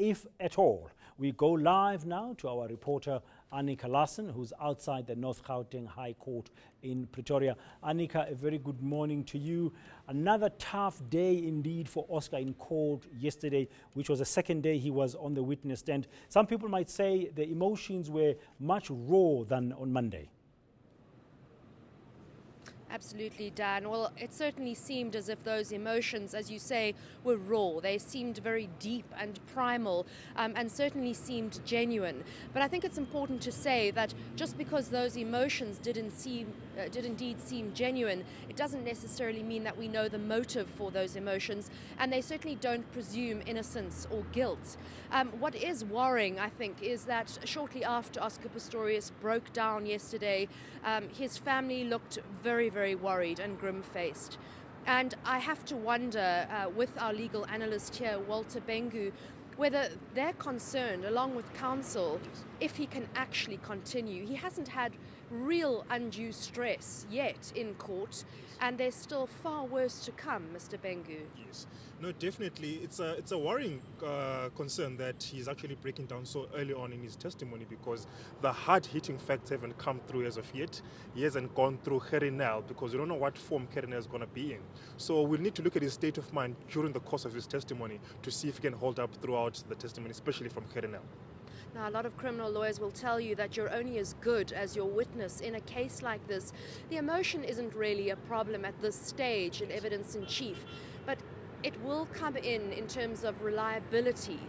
if at all. We go live now to our reporter Annika, who's outside the North Gauteng High Court in Pretoria. Annika, a very good morning to you. Another tough day indeed for Oscar in court yesterday, which was the second day he was on the witness stand. Some people might say the emotions were much rawer than on Monday. Absolutely, Dan. Well, it certainly seemed as if those emotions, as you say, were raw. They seemed very deep and primal, and certainly seemed genuine. But I think it's important to say that just because those emotions did indeed seem genuine, it doesn't necessarily mean that we know the motive for those emotions, and they certainly don't presume innocence or guilt. What is worrying, I think, is that shortly after Oscar Pistorius broke down yesterday, his family looked very worried and grim-faced. And I have to wonder, with our legal analyst here, Walter Bengu, whether they're concerned, along with counsel, if he can actually continue. He hasn't had real undue stress yet in court, and there's still far worse to come, Mr. Bengu. Yes. No, definitely. It's a worrying concern that he's actually breaking down so early on in his testimony, because the hard-hitting facts haven't come through as of yet. He hasn't gone through Gerinel, because we don't know what form Gerinel is going to be in. So we'll need to look at his state of mind during the course of his testimony to see if he can hold up throughout the testimony, especially from Gerinel. Now, a lot of criminal lawyers will tell you that you're only as good as your witness in a case like this. The emotion isn't really a problem at this stage in evidence in chief, but it will come in terms of reliability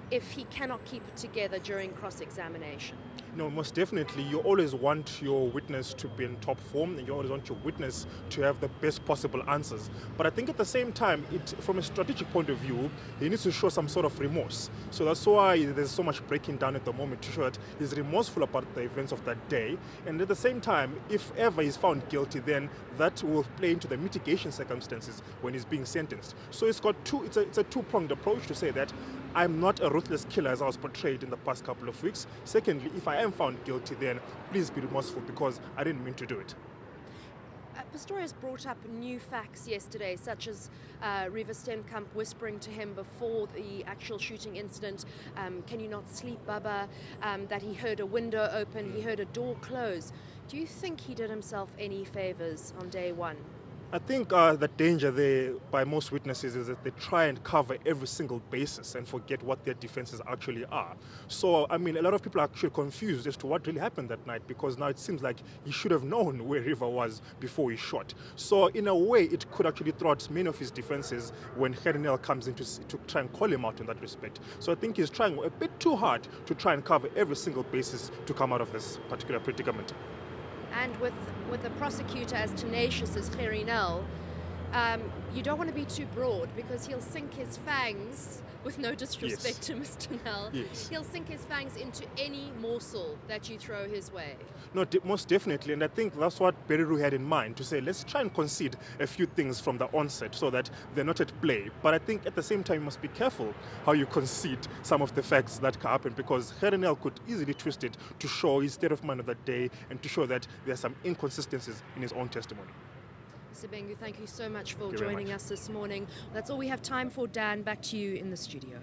if he cannot keep it together during cross-examination. No, most definitely. You always want your witness to be in top form, and you always want your witness to have the best possible answers. But I think at the same time, from a strategic point of view, he needs to show some sort of remorse. So that's why there's so much breaking down at the moment, to show that he's remorseful about the events of that day. And at the same time, if ever he's found guilty, then that will play into the mitigation circumstances when he's being sentenced. So it's a two-pronged approach to say that I'm not a ruthless killer as I was portrayed in the past couple of weeks. Secondly, if I am found guilty, then please be remorseful, because I didn't mean to do it. Pistorius brought up new facts yesterday, such as Reeva Steenkamp whispering to him before the actual shooting incident, "Can you not sleep, Baba?" That he heard a window open, he heard a door close. Do you think he did himself any favors on day one? I think the danger there by most witnesses is that they try and cover every single basis and forget what their defenses actually are. So, I mean, a lot of people are actually confused as to what really happened that night, because now it seems like he should have known where Reeva was before he shot. So, in a way, it could actually throw out many of his defenses when Gerinel comes in to try and call him out in that respect. So I think he's trying a bit too hard to try and cover every single basis to come out of this particular predicament. And with the prosecutor as tenacious as Gerinel, you don't want to be too broad, because he'll sink his fangs, with no disrespect to Mr. Nell, he'll sink his fangs into any morsel that you throw his way. No, most definitely, and I think that's what Beriru had in mind, to say let's try and concede a few things from the onset so that they're not at play. But I think at the same time you must be careful how you concede some of the facts that can happen, because Gerinel could easily twist it to show his state of mind of that day and to show that there are some inconsistencies in his own testimony. Mr. Bengu, thank you so much for joining us this morning. That's all we have time for. Dan, back to you in the studio.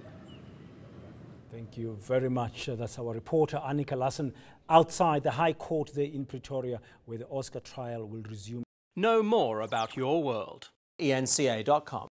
Thank you very much. That's our reporter, Annika, outside the High Court there in Pretoria, where the Oscar trial will resume. Know more about your world. eNCA.com.